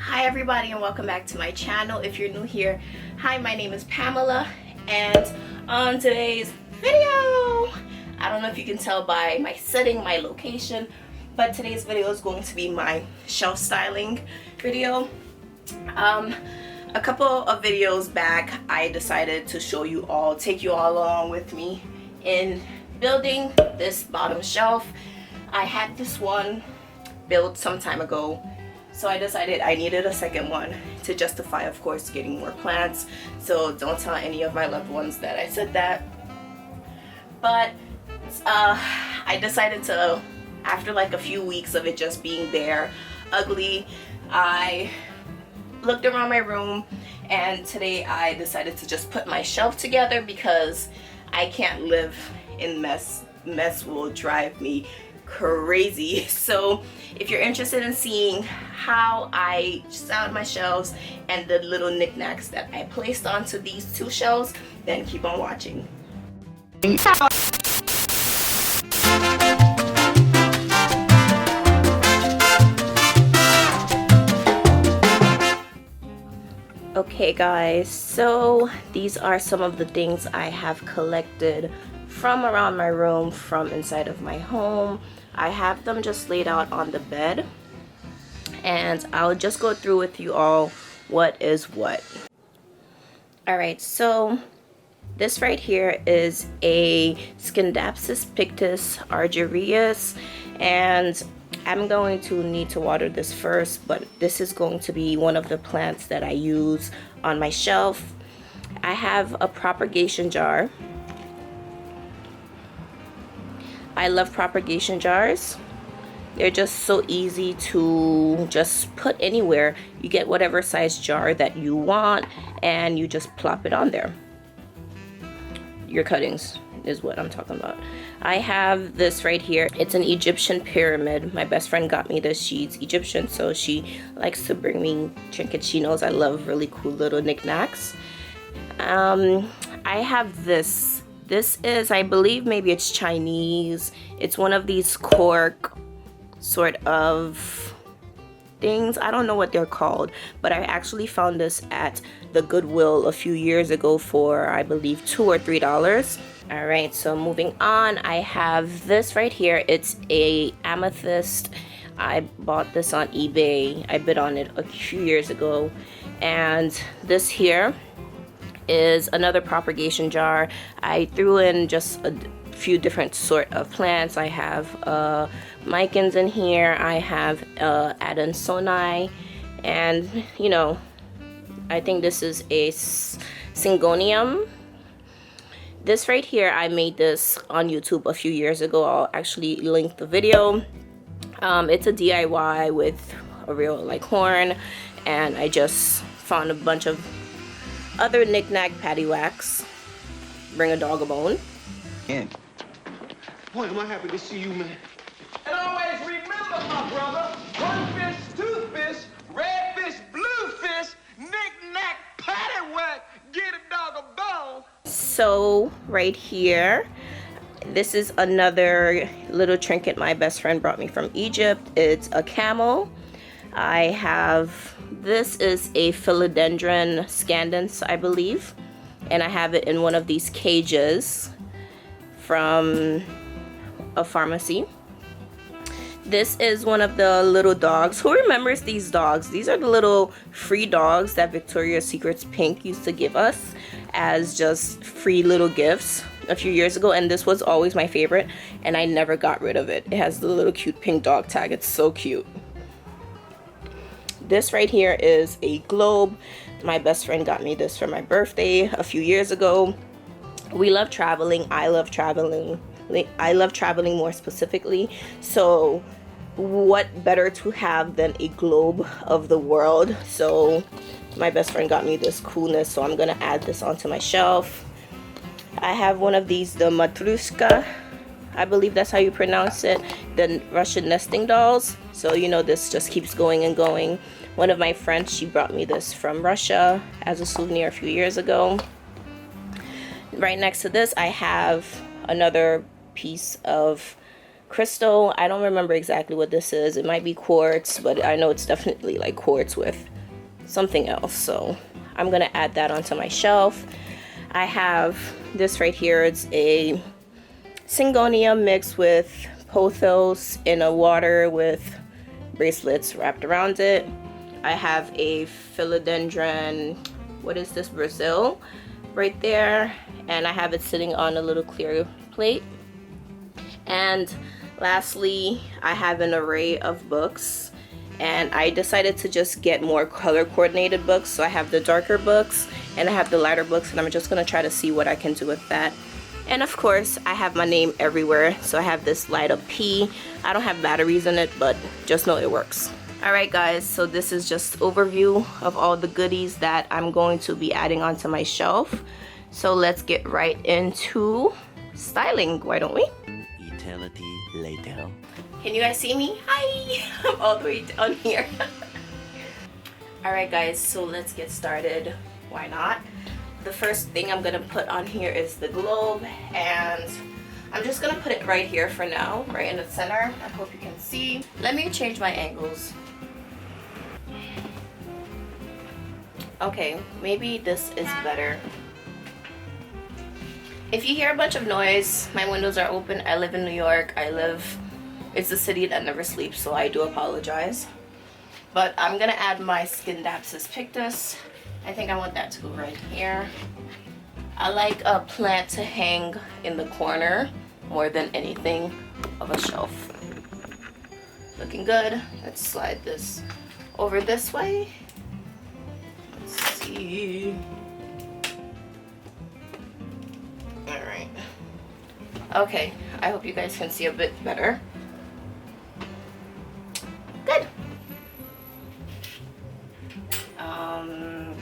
Hi everybody and welcome back to my channel. If you're new here, hi, my name is Pamela, and on today's video, I don't know if you can tell by my setting, my location, but today's video is going to be my shelf styling video. A couple of videos back, I decided to show you all, take you all along with me in building this bottom shelf. I had this one built some time ago, so I decided I needed a second one to justify, of course, getting more plants. So don't tell any of my loved ones that I said that. But I decided to, after like a few weeks of it just being bare, ugly, I looked around my room, and today I decided to just put my shelf together because I can't live in mess. Mess will drive me crazy. So if you're interested in seeing how I styled my shelves and the little knickknacks that I placed onto these two shelves, then keep on watching. Okay guys, so these are some of the things I have collected from around my room, from inside of my home. I have them just laid out on the bed, and I'll just go through with you all what is what. Alright, so this right here is a Scindapsus pictus argyrius, and I'm going to need to water this first, but this is going to be one of the plants that I use on my shelf. I have a propagation jar. I love propagation jars. They're just so easy to just put anywhere. You get whatever size jar that you want and you just plop it on there. Your cuttings is what I'm talking about. I have this right here. It's an Egyptian pyramid. My best friend got me this. She's Egyptian, so she likes to bring me trinkets. She knows I love really cool little knickknacks. I have this. This is, I believe, maybe it's Chinese. It's one of these cork sort of things. I don't know what they're called, but I actually found this at the Goodwill a few years ago for, I believe, $2 or $3. All right, so moving on, I have this right here. It's a amethyst. I bought this on eBay. I bid on it a few years ago. And this here is another propagation jar. I threw in just a few different sort of plants. I have micans in here. I have adansonii, and you know, I think this is a syngonium. This right here, I made this on YouTube a few years ago. I'll actually link the video. It's a DIY with a real like horn, and I just found a bunch of other knick-knack paddywhacks. Bring a dog a bone. Boy, am I happy to see you, man. And always remember, my brother, one fish, two fish, red fish, blue fish, knick-knack, paddywhack, get a dog a bone. So right here, this is another little trinket my best friend brought me from Egypt. It's a camel. I have, this is a philodendron scandens, I believe, and I have it in one of these cages from a pharmacy. This is one of the little dogs. Who remembers these dogs? These are the little free dogs that Victoria's Secret's Pink used to give us as just free little gifts a few years ago, and this was always my favorite, and I never got rid of it. It has the little cute pink dog tag. It's so cute. This right here is a globe. My best friend got me this for my birthday a few years ago. We love traveling. I love traveling. I love traveling more specifically. So what better to have than a globe of the world? So my best friend got me this coolness, so I'm gonna add this onto my shelf. I have one of these, the Matrushka. I believe that's how you pronounce it. The Russian nesting dolls. So you know, this just keeps going and going. One of my friends, she brought me this from Russia as a souvenir a few years ago. Right next to this, I have another piece of crystal. I don't remember exactly what this is. It might be quartz, but I know it's definitely like quartz with something else. So I'm gonna add that onto my shelf. I have this right here. It's a Syngonium mixed with pothos in a water with bracelets wrapped around it. I have a philodendron, what is this, Brazil, right there, and I have it sitting on a little clear plate. And lastly, I have an array of books, and I decided to just get more color coordinated books. So I have the darker books and I have the lighter books, and I'm just gonna try to see what I can do with that. And of course, I have my name everywhere. So I have this light up P. I don't have batteries in it, but just know it works. Alright guys, so this is just overview of all the goodies that I'm going to be adding onto my shelf. So let's get right into styling, why don't we? Eternity later. Can you guys see me? Hi! I'm all the way down here. Alright guys, so let's get started. Why not? The first thing I'm gonna put on here is the globe, and I'm just gonna put it right here for now, right in the center. I hope you can see. Let me change my angles. Okay, maybe this is better. If you hear a bunch of noise, my windows are open. I live in New York. It's a city that never sleeps, so I do apologize. But I'm gonna add my Scindapsus pictus. I think I want that to go right here. I like a plant to hang in the corner more than anything of a shelf. Looking good. Let's slide this over this way. Let's see. Alright. Okay, I hope you guys can see a bit better. Good.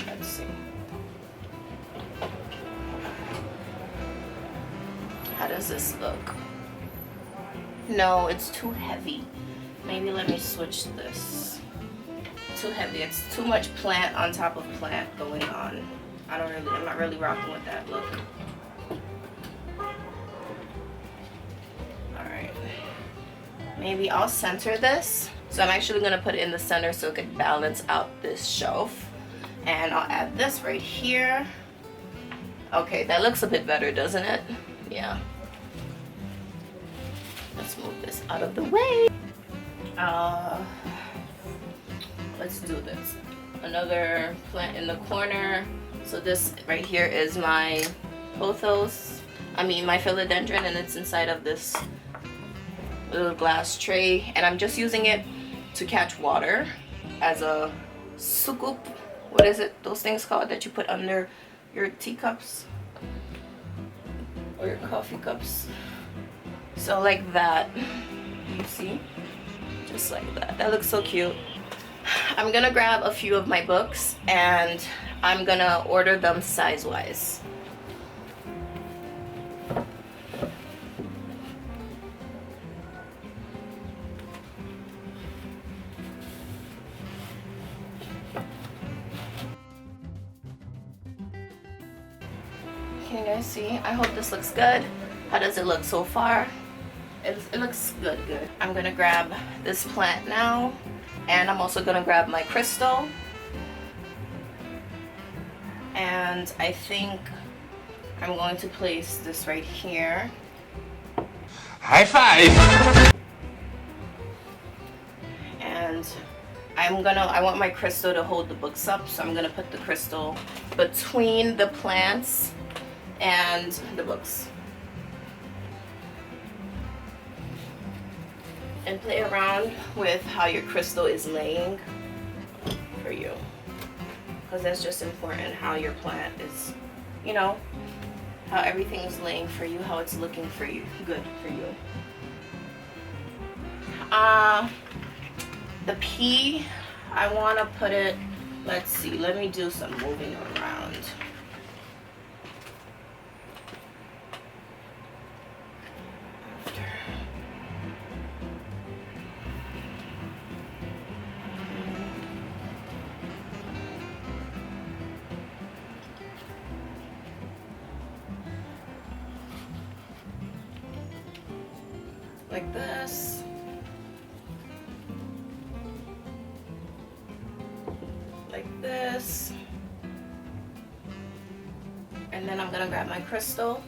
Let's see. How does this look? No, it's too heavy. Maybe let me switch this. Too heavy. It's too much plant on top of plant going on. I'm not really rocking with that look. Alright. Maybe I'll center this. So I'm actually going to put it in the center so it can balance out this shelf. And I'll add this right here. Okay, that looks a bit better, doesn't it? Yeah. Let's move this out of the way. Let's do this. Another plant in the corner. So this right here is my pothos. My philodendron, and it's inside of this little glass tray. And I'm just using it to catch water as a sukup. What is it? Those things called that you put under your teacups or your coffee cups. So like that. You see? Just like that. That looks so cute. I'm gonna grab a few of my books and I'm gonna order them size-wise. Can you guys see? I hope this looks good. How does it look so far? It looks good. I'm gonna grab this plant now, and I'm also gonna grab my crystal. And I think I'm going to place this right here. High five! And I want my crystal to hold the books up, so I'm gonna put the crystal between the plants and the books. And play around with how your crystal is laying for you. Because that's just important, how your plant is, you know, how everything is laying for you, how it's looking for you, good for you. The P, I want to put it, let's see, let me do some moving around. like this. Like this. And then I'm gonna grab my crystal.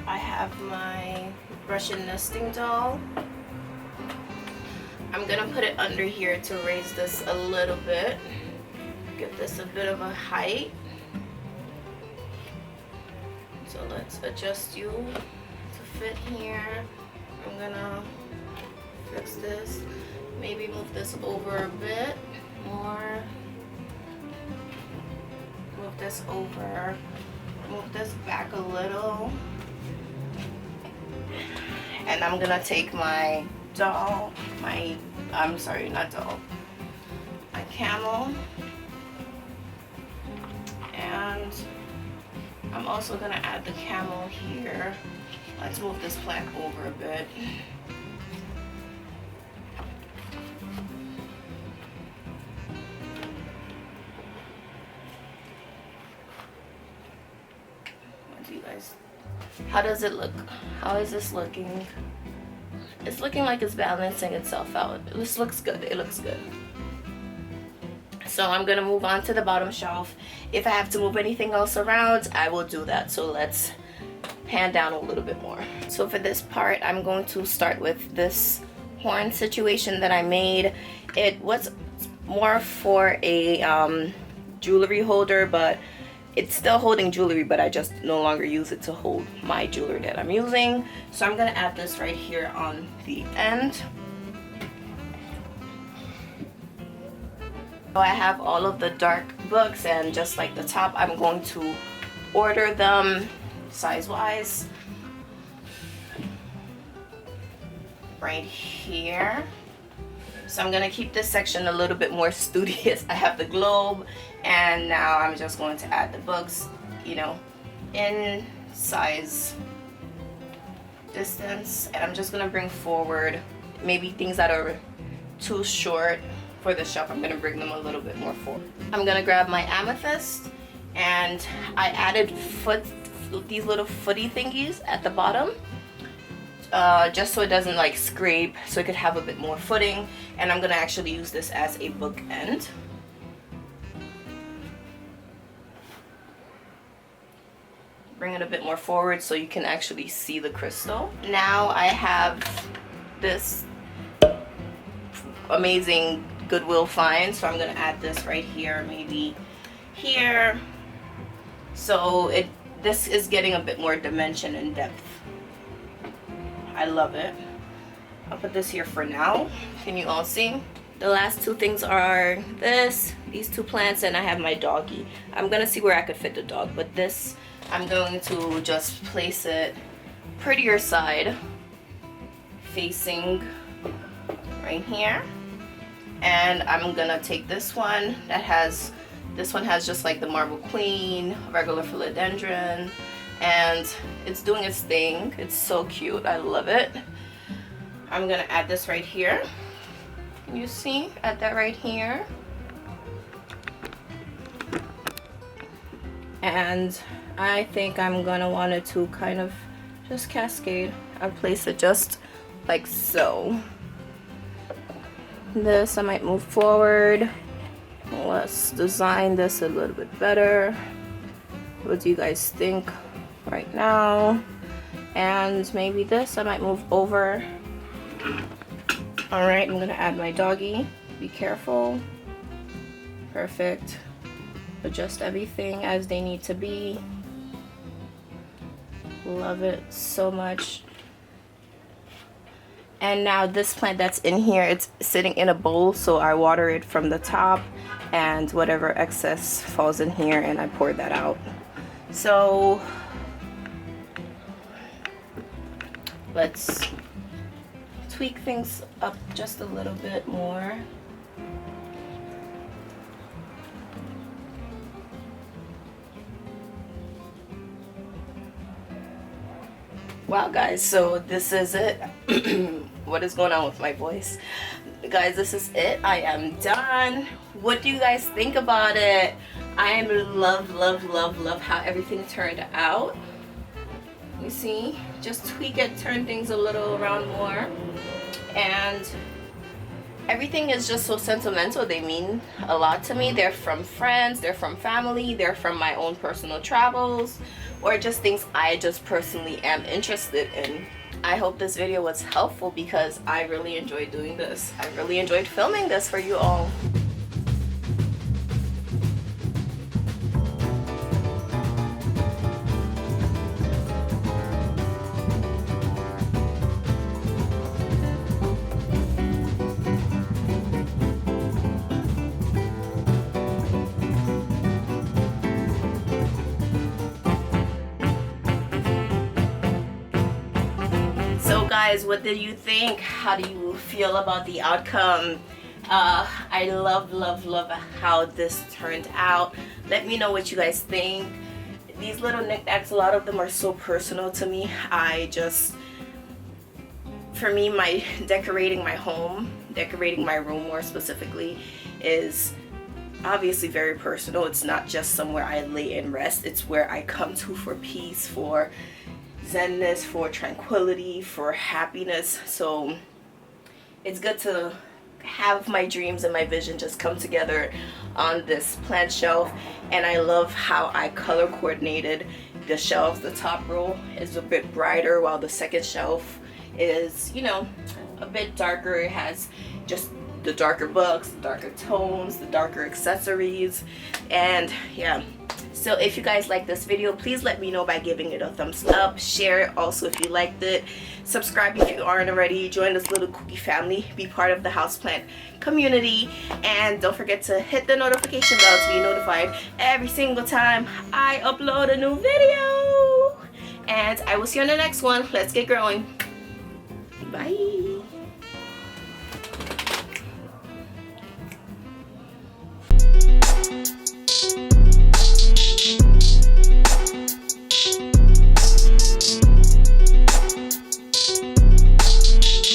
I have my Russian nesting doll. I'm gonna put it under here to raise this a little bit. Give this a bit of a height. So let's adjust you to fit here. I'm gonna fix this. Maybe move this over a bit more. Move this over. Move this back a little. And I'm gonna take my doll, I'm sorry, not doll, my camel, and I'm also gonna add the camel here. Let's move this plant over a bit. What do you guys, how does it look? How is this looking? It's looking like it's balancing itself out. This looks good. It looks good. So I'm gonna move on to the bottom shelf. If I have to move anything else around, I will do that. So let's pan down a little bit more. So for this part, I'm going to start with this horn situation that I made. It was more for a jewelry holder, but it's still holding jewelry, but I just no longer use it to hold my jewelry that I'm using. So I'm gonna add this right here on the end. So I have all of the dark books, and just like the top, I'm going to order them size-wise. Right here. So I'm gonna keep this section a little bit more studious. I have the globe, and now I'm just going to add the books, you know, in size distance. And I'm just gonna bring forward maybe things that are too short for the shelf. I'm gonna bring them a little bit more forward. I'm gonna grab my amethyst, and I added these little footy thingies at the bottom. Just so it doesn't like scrape, so it could have a bit more footing. And I'm gonna actually use this as a bookend. Bring it a bit more forward so you can actually see the crystal. Now I have this amazing Goodwill find, so I'm gonna add this right here, maybe here. So this is getting a bit more dimension and depth. I love it. I'll put this here for now. Can you all see? The last two things are these two plants, and I have my doggy. I'm gonna see where I could fit the dog, but this, I'm going to just place it prettier side, facing right here. And I'm gonna take this one has just like the marble queen, regular philodendron, and it's doing its thing. It's so cute. I love it. I'm gonna add this right here. Can you see? Add that right here. And I think I'm gonna want it to kind of just cascade. I place it just like so. This I might move forward. Let's design this a little bit better. What do you guys think right now? And maybe this I might move over. All right, I'm gonna add my doggy. Be careful. Perfect. Adjust everything as they need to be. Love it so much. And now this plant that's in here, it's sitting in a bowl, so I water it from the top, and whatever excess falls in here, and I pour that out. So let's tweak things up just a little bit more. Wow guys, so this is it. What is going on with my voice? Guys, this is it. I am done. What do you guys think about it? I am love how everything turned out. You see, just tweak it, turn things a little around more, and everything is just so sentimental. They mean a lot to me. They're from friends, they're from family, they're from my own personal travels, or just things I just personally am interested in. I hope this video was helpful because I really enjoyed doing this. I really enjoyed filming this for you all. So guys, what did you think? How do you feel about the outcome? I love how this turned out. Let me know what you guys think. These little knickknacks, a lot of them are so personal to me. For me, my decorating my home, decorating my room more specifically, is obviously very personal. It's not just somewhere I lay and rest. It's where I come to for peace, for zenness, for tranquility, for happiness. So it's good to have my dreams and my vision just come together on this plant shelf. And I love how I color coordinated the shelf. The top row is a bit brighter while the second shelf is, you know, a bit darker. It has just the darker books, the darker tones, the darker accessories, and yeah. So if you guys like this video, please let me know by giving it a thumbs up. Share it also if you liked it. Subscribe if you aren't already. Join this little cookie family. Be part of the HousePlant community. And don't forget to hit the notification bell to be notified every single time I upload a new video. And I will see you on the next one. Let's get growing. Bye.